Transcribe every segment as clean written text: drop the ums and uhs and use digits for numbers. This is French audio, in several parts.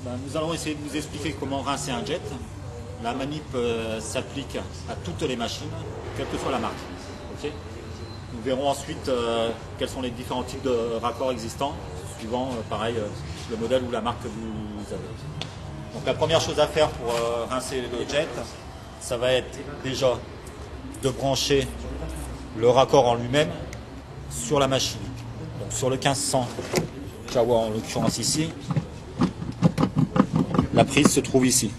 Nous allons essayer de vous expliquer comment rincer un jet. La manip s'applique à toutes les machines, quelle que soit la marque. Okay, nous verrons ensuite quels sont les différents types de raccords existants, suivant pareil le modèle ou la marque que vous avez. Donc la première chose à faire pour rincer le jet, ça va être déjà de brancher le raccord en lui-même sur la machine. Donc sur le 1500 Jawa en l'occurrence ici, la prise se trouve ici.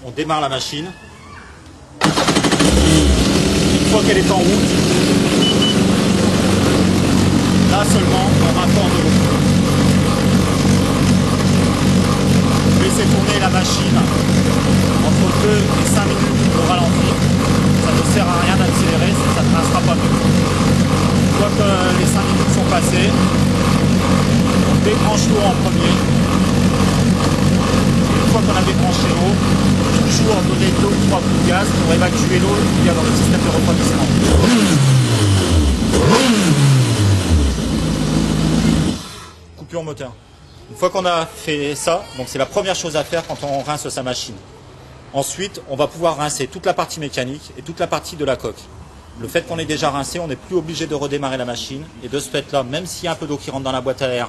On démarre la machine. Une fois qu'elle est en route, là seulement on rapporte de l'eau. Laissez tourner la machine entre 2 et 5 minutes au ralenti. Ça ne sert à rien d'accélérer, ça ne rincera pas mieux. Une fois que les 5 minutes sont passées, on débranche l'eau en premier. Une fois qu'on a débranché l'eau, toujours donner 2 ou 3 coups de gaz pour évacuer l'eau qu'il y a dans le système de refroidissement. Coupure moteur. Une fois qu'on a fait ça, donc c'est la première chose à faire quand on rince sa machine. Ensuite, on va pouvoir rincer toute la partie mécanique et toute la partie de la coque. Le fait qu'on ait déjà rincé, on n'est plus obligé de redémarrer la machine. Et de ce fait-là, même s'il y a un peu d'eau qui rentre dans la boîte à air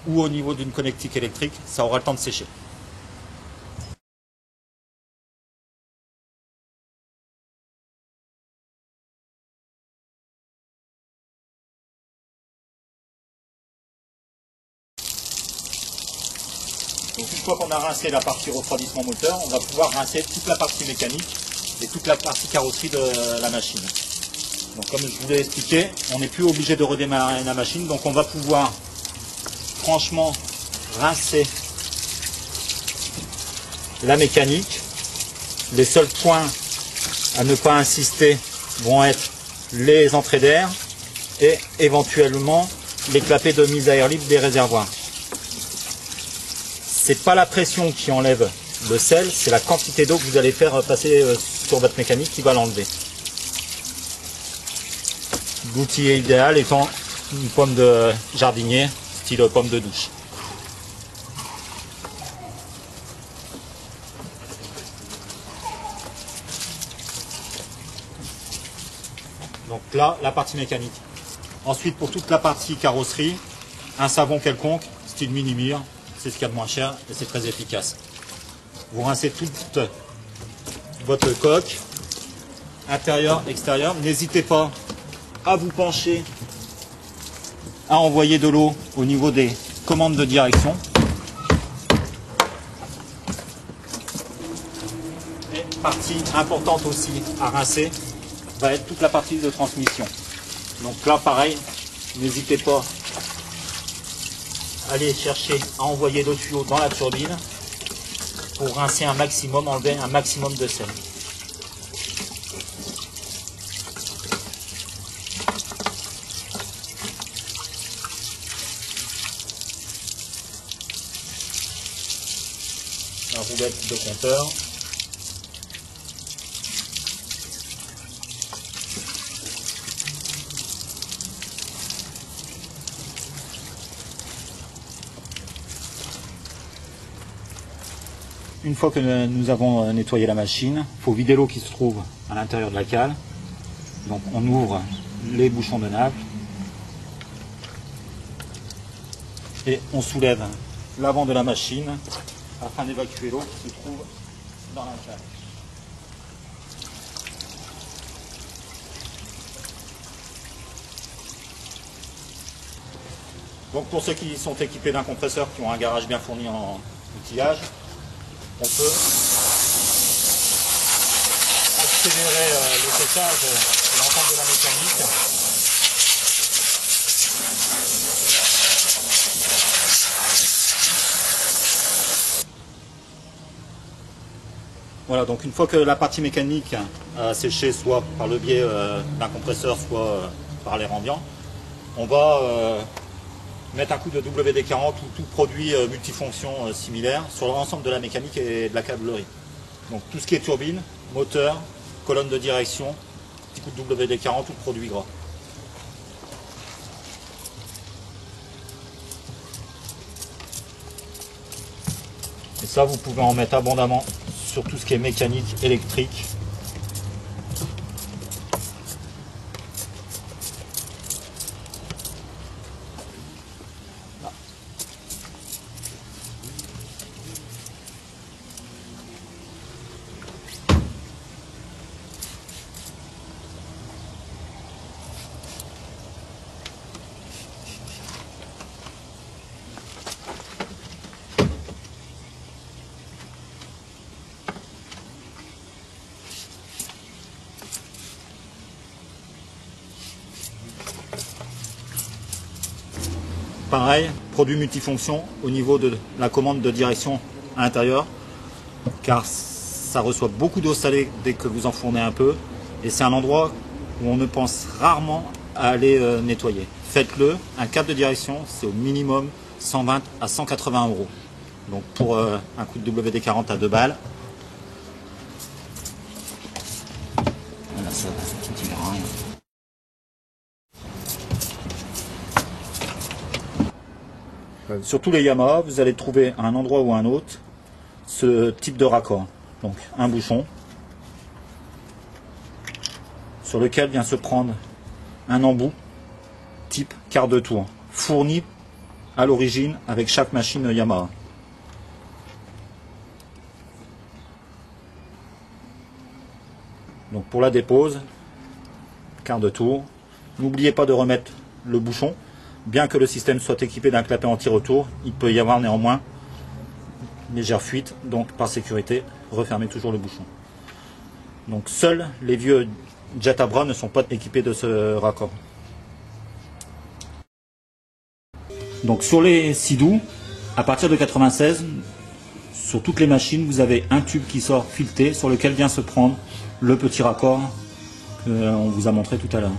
ou au niveau d'une connectique électrique, ça aura le temps de sécher. Donc une fois qu'on a rincé la partie refroidissement moteur, on va pouvoir rincer toute la partie mécanique et toute la partie carrosserie de la machine. Donc comme je vous l'ai expliqué, on n'est plus obligé de redémarrer la machine, donc on va pouvoir franchement rincer la mécanique. Les seuls points à ne pas insister vont être les entrées d'air et éventuellement les clapets de mise à air libre des réservoirs. C'est pas la pression qui enlève le sel, c'est la quantité d'eau que vous allez faire passer sur votre mécanique qui va l'enlever. L'outil idéal étant une pomme de jardinier, style pomme de douche. Donc là, la partie mécanique. Ensuite, pour toute la partie carrosserie, un savon quelconque, style Minimir. C'est ce qu'il y a de moins cher et c'est très efficace. Vous rincez toute votre coque, intérieur, extérieur. N'hésitez pas à vous pencher, à envoyer de l'eau au niveau des commandes de direction. Et partie importante aussi à rincer va être toute la partie de transmission. Donc là pareil, n'hésitez pas aller chercher à envoyer le tuyau dans la turbine pour rincer un maximum, enlever un maximum de sel. La roulette de compteur. Une fois que nous avons nettoyé la machine, il faut vider l'eau qui se trouve à l'intérieur de la cale. Donc on ouvre les bouchons de nappe et on soulève l'avant de la machine afin d'évacuer l'eau qui se trouve dans la cale. Donc pour ceux qui sont équipés d'un compresseur, qui ont un garage bien fourni en outillage, on peut accélérer le séchage de l'ensemble de la mécanique. Voilà, donc une fois que la partie mécanique a séché, soit par le biais d'un compresseur, soit par l'air ambiant, on va mettre un coup de WD-40 ou tout produit multifonction similaire sur l'ensemble de la mécanique et de la câblerie. Donc tout ce qui est turbine, moteur, colonne de direction, petit coup de WD-40 ou produit gras. Et ça, vous pouvez en mettre abondamment sur tout ce qui est mécanique, électrique. Pareil, produit multifonction au niveau de la commande de direction à l'intérieur, car ça reçoit beaucoup d'eau salée dès que vous en fournez un peu, et c'est un endroit où on ne pense rarement à aller nettoyer. Faites-le, un câble de direction, c'est au minimum 120 à 180 €. Donc pour un coup de WD-40 à 2 balles. Voilà, ça tu diras rien. Sur tous les Yamaha, vous allez trouver à un endroit ou à un autre ce type de raccord. Donc un bouchon sur lequel vient se prendre un embout type quart de tour, fourni à l'origine avec chaque machine Yamaha. Donc pour la dépose, quart de tour, n'oubliez pas de remettre le bouchon. Bien que le système soit équipé d'un clapet anti-retour, il peut y avoir néanmoins une légère fuite, donc par sécurité, refermez toujours le bouchon. Donc seuls les vieux jet à bras ne sont pas équipés de ce raccord. Donc sur les Sea-Doo, à partir de 96, sur toutes les machines, vous avez un tube qui sort fileté sur lequel vient se prendre le petit raccord qu'on vous a montré tout à l'heure.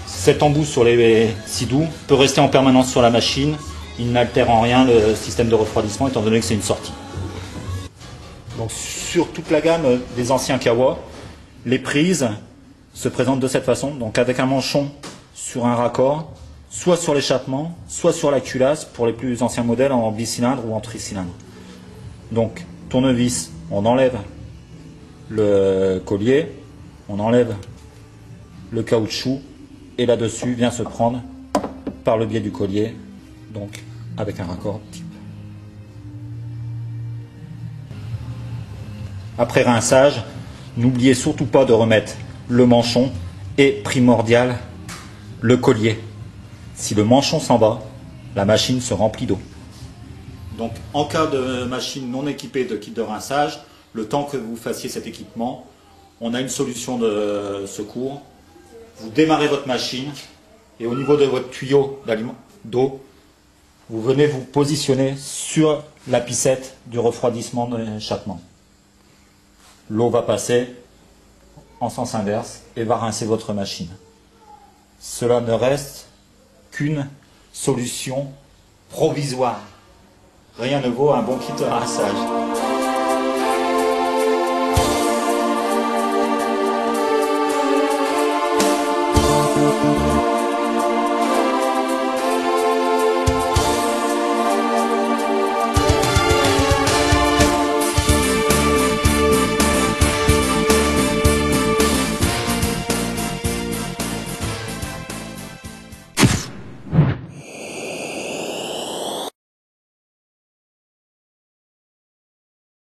Cet embout sur les Sea-Doo peut rester en permanence sur la machine. Il n'altère en rien le système de refroidissement étant donné que c'est une sortie. Donc sur toute la gamme des anciens Kawa, les prises se présentent de cette façon. Donc avec un manchon sur un raccord, soit sur l'échappement, soit sur la culasse pour les plus anciens modèles en bicylindre ou en tricylindre. Donc tournevis, on enlève le collier, on enlève le caoutchouc. Et là-dessus vient se prendre par le biais du collier, donc avec un raccord type. Après rinçage, n'oubliez surtout pas de remettre le manchon et primordial, le collier. Si le manchon s'en va, la machine se remplit d'eau. Donc en cas de machine non équipée de kit de rinçage, le temps que vous fassiez cet équipement, on a une solution de secours. Vous démarrez votre machine et au niveau de votre tuyau d'eau, vous venez vous positionner sur la piscette du refroidissement de l'échappement. L'eau va passer en sens inverse et va rincer votre machine. Cela ne reste qu'une solution provisoire. Rien ne vaut un bon kit de rinçage.